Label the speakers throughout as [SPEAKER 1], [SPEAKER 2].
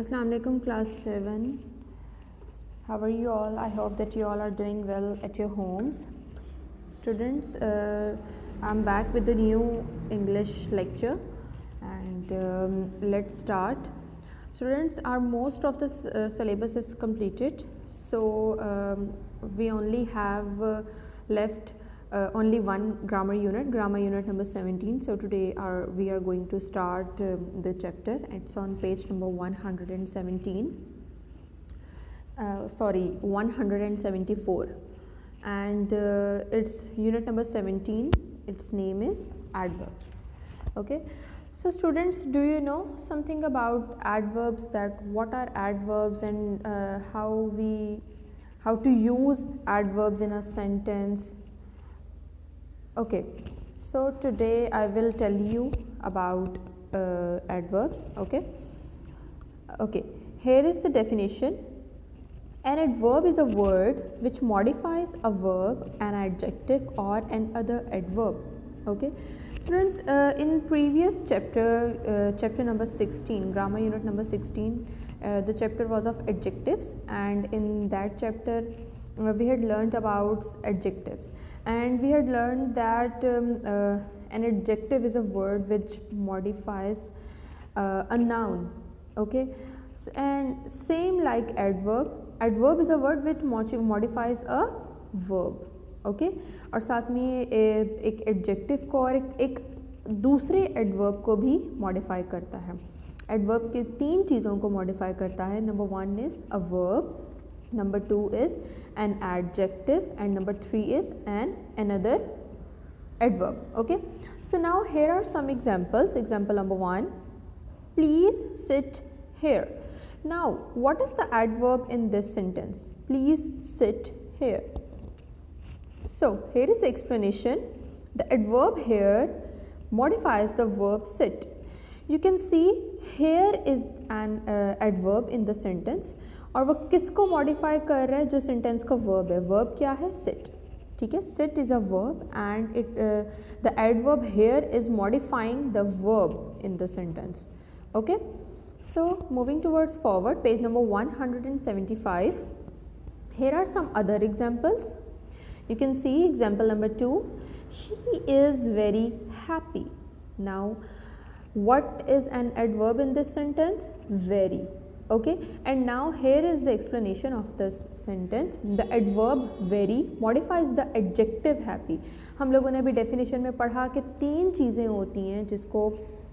[SPEAKER 1] Assalamu alaikum class 7. How are you all? I hope that you all are doing well at your homes. Students, I'm back with the new English lecture and let's start. Students, our most of the syllabus is completed, so we only have left only one grammar unit number 17. So today we are going to start the chapter. It's on page number 117. 174, and it's unit number 17. Its name is adverbs. Okay, so students, do you know something about adverbs, that what are adverbs and how to use adverbs in a sentence? Okay, so today I will tell you about adverbs. Okay, here is the definition. An adverb is a word which modifies a verb, an adjective or an other adverb. Okay, students, in previous chapter, chapter number 16, grammar unit number 16, the chapter was of adjectives, and in that chapter we had learned about adjectives, and we had learned that an adjective is a word which modifies a noun. Okay, and same like adverb is a word which modifies a verb. Okay और साथ में एक adjective को और एक दूसरे adverb को भी मॉडिफाई करता है. एडवर्ब के तीन चीज़ों को मॉडिफाई करता है. Number 1 is a verb, number 2 is an adjective and number 3 is an another adverb. Okay, so now here are some examples. Example number 1, please sit here. Now what is the adverb in this sentence? Please sit here. So here is the explanation. The adverb here modifies the verb sit. You can see here is an adverb in the sentence, और वो किसको modify कर रहा है? जो sentence का verb है. verb क्या है? sit. ठीक है, sit is a verb and the adverb here is modifying the verb in the sentence. Okay, so moving towards forward, page number 175. Here are some other examples. You can see example number 2, she is very happy. Now what is an adverb in this sentence? Very. Okay, and now here is the explanation of this sentence. The adverb very modifies the adjective happy. हम लोगों ने अभी definition में पढ़ा कि तीन चीज़ें होती हैं जिसको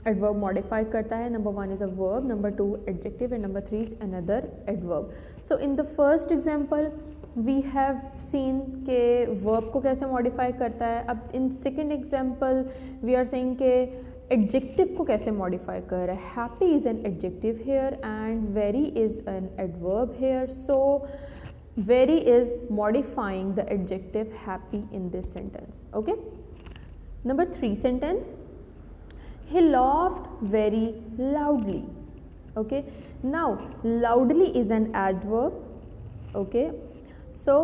[SPEAKER 1] adverb modify करता है. Number 1 is a verb, number 2 adjective and number 3 is another adverb. So in the first example we have seen के verb को कैसे modify करता है. अब in second example we are saying के एडजेक्टिव को कैसे मॉडिफाई कर रहा है. Happy is an adjective here and very is an adverb here. So very is modifying the adjective happy in this sentence. Okay, number 3 sentence, he laughed very loudly. Okay, now loudly is an adverb. Okay, so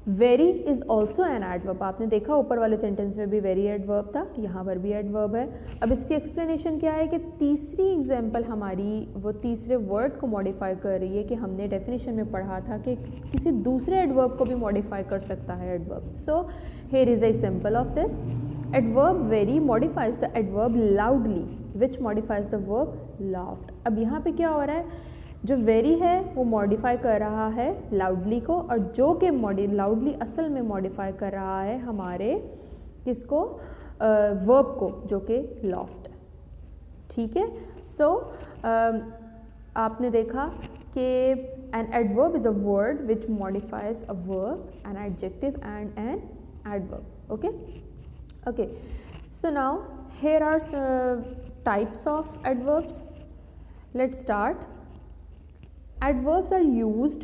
[SPEAKER 1] very is also an adverb. आपने देखा ऊपर वाले sentence में भी very adverb था, यहाँ पर भी एडवर्ब है. अब इसकी एक्सप्लेनेशन क्या है कि तीसरी एग्जांपल हमारी वो तीसरे वर्ड को मॉडिफाई कर रही है कि हमने डेफिनेशन में पढ़ा था कि किसी दूसरे एडवर्ब को भी मॉडिफाई कर सकता है adverb. So here is example of this. Adverb very modifies the adverb loudly which modifies the verb laughed. अब यहाँ पे क्या हो रहा है? जो वेरी है वो मॉडिफाई कर रहा है लाउडली को, और जो कि लाउडली असल में मॉडिफाई कर रहा है हमारे किसको? वर्ब को, जो कि लॉफ्ट. ठीक है, सो आपने देखा कि an adverb is a word which modifies a verb, an adjective and an adverb. Okay okay, so now here are types of adverbs. Let's start. Adverbs are used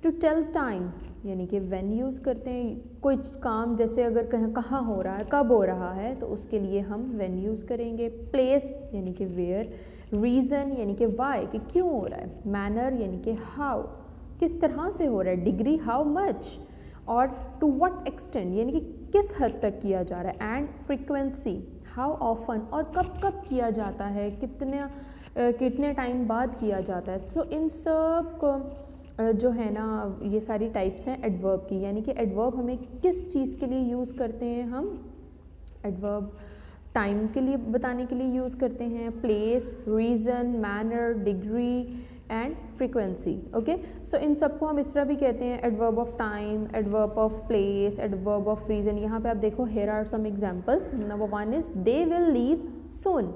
[SPEAKER 1] to tell time, यानी कि when use करते हैं कोई काम, जैसे अगर कहाँ हो रहा है, कब हो रहा है, तो उसके लिए हम व्हेन यूज़ करेंगे. प्लेस यानी कि वेयर, रीज़न यानी कि वाई, कि क्यों हो रहा है, मैनर यानी कि हाउ, किस तरह से हो रहा है, डिग्री हाउ मच, और टू व्हाट एक्सटेंट यानी कि किस हद तक किया जा रहा है, एंड फ्रीक्वेंसी हाउ ऑफन, और कब कब किया जाता है, कितना कितने टाइम बाद किया जाता है। सो इन सब को जो है ना ये सारी टाइप्स हैं एडवर्ब की, यानी कि एडवर्ब हमें किस चीज़ के लिए यूज़ करते हैं, हम एडवर्ब टाइम के लिए बताने के लिए यूज़ करते हैं, place, reason, manner, degree and frequency. Okay, so इन सबको हम इस तरह भी कहते हैं adverb of time, adverb of place, adverb of reason. यहाँ पे आप देखो here are some examples. Number 1 is they will leave soon.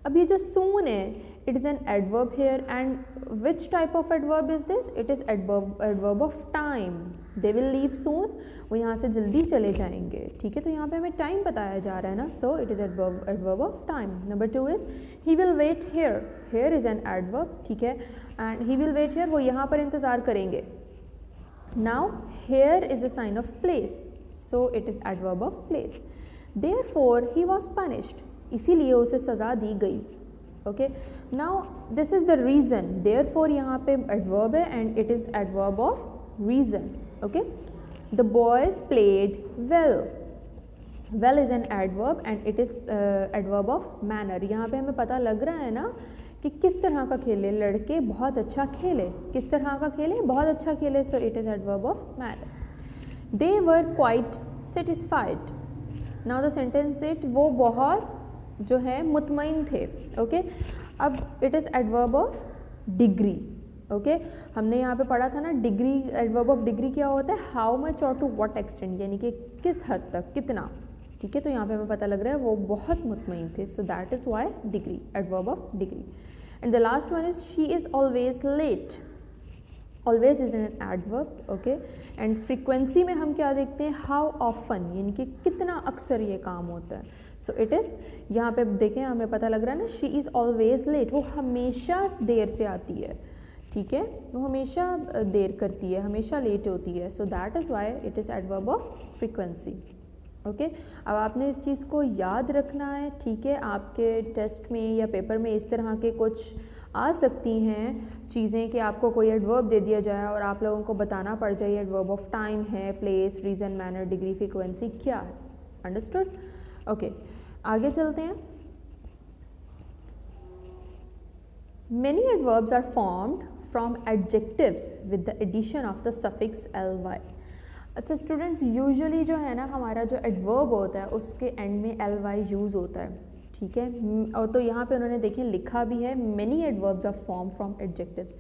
[SPEAKER 1] अब ये जो सून है it is an adverb here and which type of adverb is this, it is adverb of time. They will leave सून, वो यहाँ से जल्दी चले जाएंगे, ठीक है, तो यहाँ पे हमें टाइम बताया जा रहा है ना, so it is adverb of time. Number 2 is he will wait here, here is an adverb, ठीक है, and he will wait here, वो यहाँ पर इंतज़ार करेंगे। Now here is a sign of place, so it is adverb of place. Therefore he was punished, इसीलिए उसे सज़ा दी गई। Okay, now this is the reason, therefore यहाँ पे एडवर्ब है and it is adverb of reason. Okay, the boys played well, well is an adverb and it is adverb of manner. यहाँ पे हमें पता लग रहा है ना कि किस तरह का खेले, लड़के बहुत अच्छा खेले, किस तरह का खेले, बहुत अच्छा खेले, सो it is adverb of manner. They were quite satisfied, now the sentence it, वो बहुत जो है मुतमईन थे। ओके, अब it is adverb of degree. Okay, हमने यहाँ पे पढ़ा था ना डिग्री, एडवर्ब ऑफ डिग्री क्या होता है, हाउ मच और टू व्हाट एक्सटेंट, यानी कि किस हद तक, कितना, ठीक है, तो यहाँ पे हमें पता लग रहा है वो बहुत मुतमईन थे, so that is why degree, adverb of degree. And the last one is she is always late, always is an adverb. Okay, and frequency में हम क्या देखते हैं, हाउ ऑफन, यानी कि कितना अक्सर ये काम होता है, सो इट इज़, यहाँ पे देखें हमें पता लग रहा है ना, शी इज़ ऑलवेज लेट, वो हमेशा देर से आती है, ठीक है, वो हमेशा देर करती है, हमेशा लेट होती है, सो that is why it is adverb of frequency. Okay, अब आपने इस चीज़ को याद रखना है, ठीक है, आपके टेस्ट में या पेपर में इस तरह के कुछ आ सकती हैं चीज़ें कि आपको कोई एडवर्ब दे दिया जाए और आप लोगों को बताना पड़ जाए एडवर्ब ऑफ टाइम है, place, reason, manner, degree, frequency क्या है। अंडरस्टूड? ओके, आगे चलते हैं। Many adverbs are formed from adjectives with the addition of the suffix ly. अच्छा स्टूडेंट्स, यूजुअली जो है ना हमारा जो एडवर्ब होता है उसके एंड में ly यूज़ होता है, ठीक है, और तो यहाँ पे उन्होंने देखें लिखा भी है many adverbs are formed from adjectives।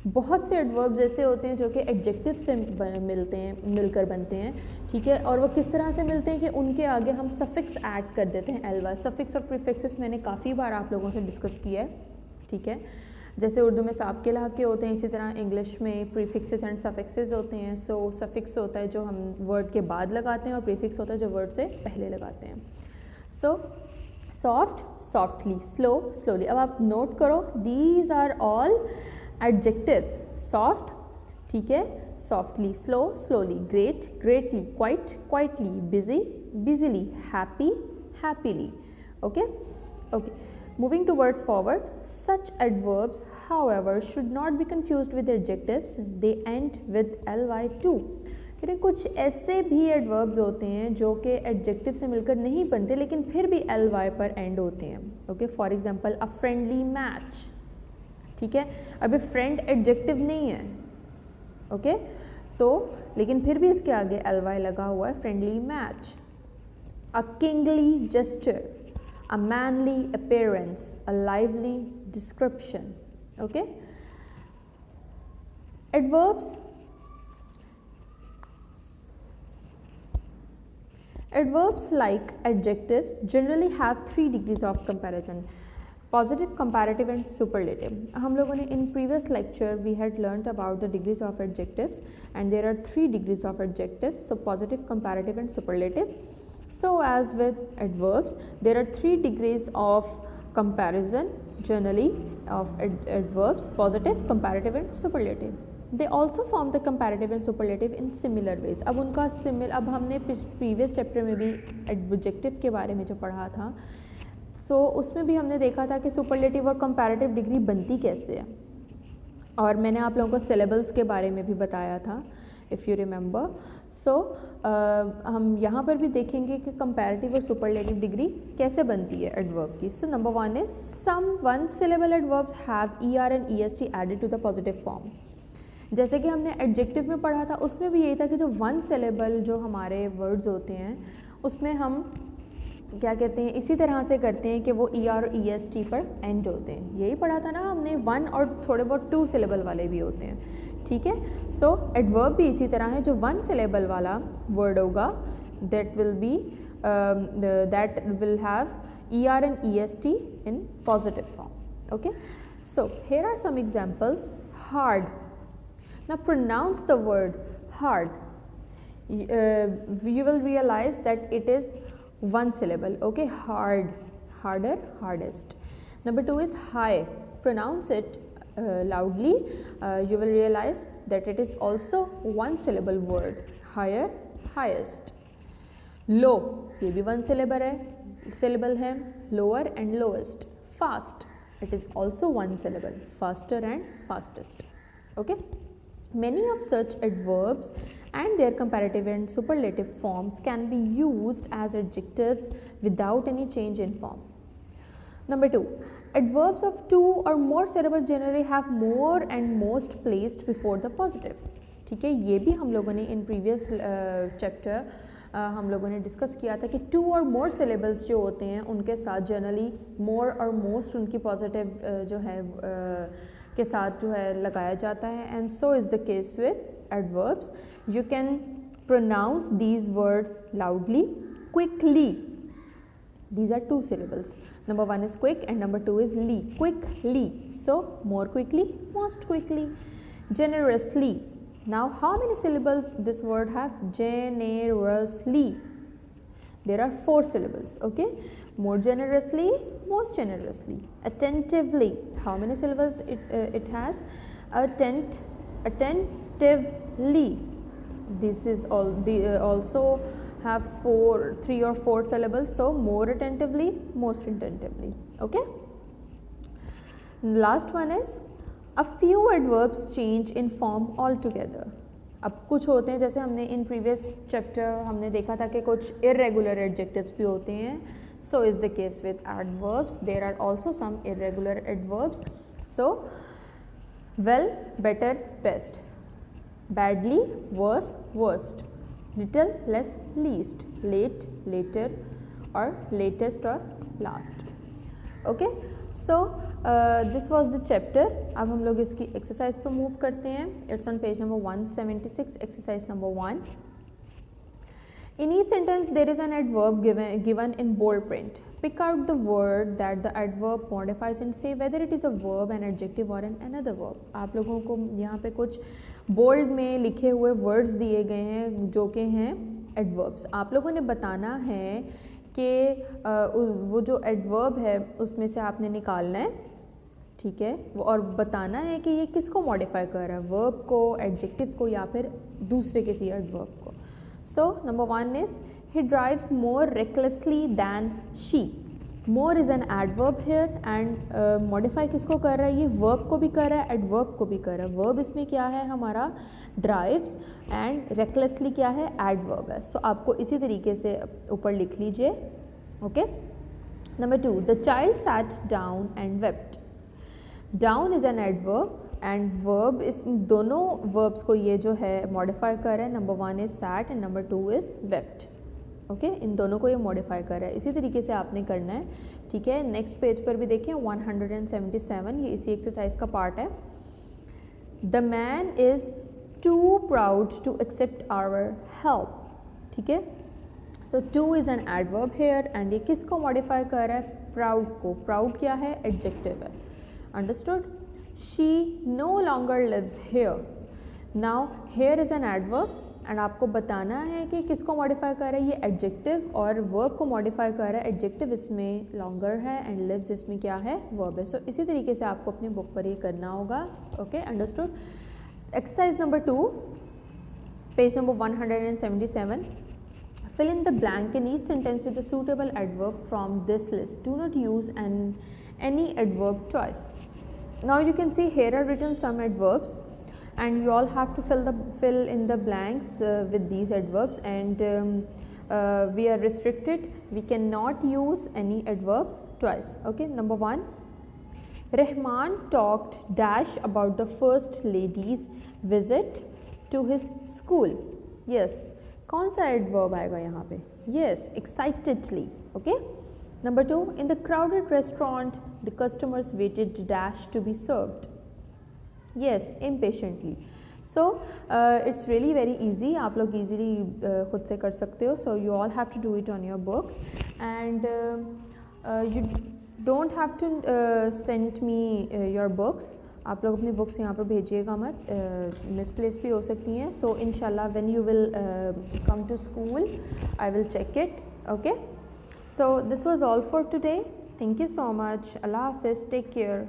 [SPEAKER 1] बहुत से एडवर्ब्स ऐसे होते हैं जो कि एडजेक्टिव से मिलते हैं, मिलकर बनते हैं, ठीक है, और वो किस तरह से मिलते हैं कि उनके आगे हम सफिक्स ऐड कर देते हैं ly। सफिक्स और प्रीफिक्सेस मैंने काफ़ी बार आप लोगों से डिस्कस किया है, ठीक है, जैसे उर्दू में साब के लहाके होते हैं, इसी तरह इंग्लिश में प्रीफिक्सेस एंड सफिक्सेस होते हैं। सो सफिक्स होता है जो हम वर्ड के बाद लगाते हैं और प्रीफिक्स होता है जो वर्ड से पहले लगाते हैं। So soft, softly, slow, slowly. अब आप नोट करो, these are all adjectives. Soft, ठीक है, softly, slow, slowly, great, greatly, quiet, quietly, busy, busily, happy, happily. Okay okay, moving towards forward, such adverbs however should not be confused with adjectives, they end with ly too। लेकिन कुछ ऐसे भी adverbs होते हैं जो कि adjective से मिलकर नहीं बनते लेकिन फिर भी ly पर एंड होते हैं। Okay, for example a friendly match, ठीक है, अभी फ्रेंड एडजेक्टिव नहीं है, ओके, तो लेकिन फिर भी इसके आगे ly लगा हुआ है, friendly match. A kingly gesture, a manly appearance, a lively description। Okay, adverbs like adjectives generally have 3 degrees of comparison: positive, comparative and superlative। हम लोगों ने in previous lecture we had learnt about the degrees of adjectives and there are 3 degrees of adjectives, so positive, comparative and superlative। So as with adverbs, there are 3 degrees of comparison generally of adverbs: positive, comparative and superlative। They also form the comparative and superlative in similar ways। अब उनका अब हमने previous chapter में भी adjective के बारे में जो पढ़ा था, so उसमें भी हमने देखा था कि superlative और comparative degree बनती कैसे है, और मैंने आप लोगों को syllables के बारे में भी बताया था इफ़ यू रिमेंबर. सो हम यहाँ पर भी देखेंगे कि कंपैरेटिव और सुपरलेटिव डिग्री कैसे बनती है एडवर्ब की. So number 1 is some one syllable adverbs have ER and EST added to the positive form. जैसे कि हमने एडजेक्टिव में पढ़ा था, उसमें भी यही था कि जो वन सिलेबल जो हमारे वर्ड्स होते हैं उसमें हम क्या कहते हैं, इसी तरह से करते हैं कि वो ER और EST पर एंड होते हैं. यही पढ़ा था ना हमने, वन और थोड़े बहुत टू सिलेबल वाले भी होते हैं. ठीक है. सो एडवर्ब भी इसी तरह है, जो वन सिलेबल वाला वर्ड होगा that will have ER and EST in positive form. Okay. So here are some examples. Hard. Now pronounce the word hard. You will realize that it is one syllable. Okay, hard, harder, hardest. Number 2 is high. Pronounce it loudly. You will realize that it is also one syllable word. Higher, highest. Low, ये भी one syllable है. Lower and lowest. Fast, it is also one syllable. Faster and fastest. Okay. Many of such adverbs and their comparative and superlative forms can be used as adjectives without any change in form. Number 2, adverbs of two or more syllables generally have more and most placed before the positive. ठीक है, ये भी हम लोगों ने in previous chapter हम लोगों ने डिस्कस किया था कि टू और मोर सिलेबल्स जो होते हैं उनके साथ जनरली मोर और मोस्ट उनकी पॉजिटिव जो है के साथ जो है लगाया जाता है. And so is the case with adverbs. You can pronounce these words loudly, quickly. These are two syllables. Number 1 is quick and number 2 is ly. Quickly. So more quickly, most quickly. Generously. Now how many syllables this word have? Generously. There are 4 syllables. Okay. More generously, most generously. Attentively. How many syllables it has? Attentively. This is all. Also have 3 or 4 syllables. So more attentively, most attentively. Okay. Last one is a few adverbs change in form altogether. अब कुछ होते हैं, जैसे हमने in previous chapter हमने देखा था कि कुछ इरेगुलर एडजेक्टिव्स भी होते हैं. So is the case with adverbs. There are also some irregular adverbs. So well, better, best. Badly, worse, worst. Little, less, least. Late, later और लेटेस्ट और last. Okay. So this was the chapter. अब हम लोग इसकी exercise पर move करते हैं. It's on page number 176, exercise number 1. In each sentence there is an adverb given in bold print. Pick out the word that the adverb modifies and say whether it is a verb, an adjective or another verb. आप लोगों को यहाँ पे कुछ bold में लिखे हुए words दिए गए हैं जो कि हैं एडवर्ब्स. आप लोगों ने बताना है कि वो जो एडवर्ब है उसमें से आपने निकालना है. ठीक है. और बताना है कि ये किसको मॉडिफाई कर रहा है, वर्ब को, एडजेक्टिव को या फिर दूसरे किसी एडवर्ब को. So number 1 is he drives more recklessly than she. More is an adverb here and modify किसको कर रहा है, ये verb को भी कर रहा है, adverb को भी कर रहा है. verb इसमें क्या है हमारा drives and recklessly क्या है, adverb है. So आपको इसी तरीके से ऊपर लिख लीजिए. Okay. Number 2, the child sat down and wept. Down is an adverb and verb. इस दोनों वर्ब्स को ये जो है मॉडिफाई कर रहा है. Number 1 is sat and number 2 is wept. Okay. इन दोनों को ये मॉडिफाई कर रहा है. इसी तरीके से आपने करना है. ठीक है. नेक्स्ट पेज पर भी देखें 177, ये इसी एक्सरसाइज का पार्ट है. The man is too proud to accept our help. ठीक है. So too is an adverb here and ये किसको मॉडिफाई कर रहा है, प्राउड को. प्राउड क्या है, एडजेक्टिव है. Understood. She no longer lives here. Now here is an adverb and आपको बताना है कि किसको मॉडिफाई कर रहा है, ये एडजेक्टिव और वर्ब को मॉडिफाई कर रहा है. एडजेक्टिव इसमें लॉन्गर है एंड लिव्स इसमें क्या है, वर्ब है. सो इसी तरीके से आपको अपनी बुक पर ये करना होगा. Okay. Understood. Exercise number 2, page number 177. Fill in the blank in each sentence with a suitable adverb from this list. Do not use any adverb twice. Now you can see here are written some adverbs and you all have to fill in the blanks with these adverbs, and we are restricted, we cannot use any adverb twice. Okay, number 1, Rahman talked dash about the first lady's visit to his school. Yes, कौन सा adverb आएगा यहाँ पे? Yes, excitedly. Okay. Number 2, in the crowded restaurant, the customers waited dash to be served. Yes, impatiently. So it's really very easy. आप लोग easily खुद से कर सकते हो. So you all have to do it on your books, and you don't have to send me your books. आप लोग अपनी बुक्स यहाँ पर भेजिएगा मत, मिसप्लेस भी हो सकती हैं. सो इंशाल्लाह when you will come to school I will check it. Okay, so this was all for today. Thank you so much. अल्लाह हाफिज़. Take care.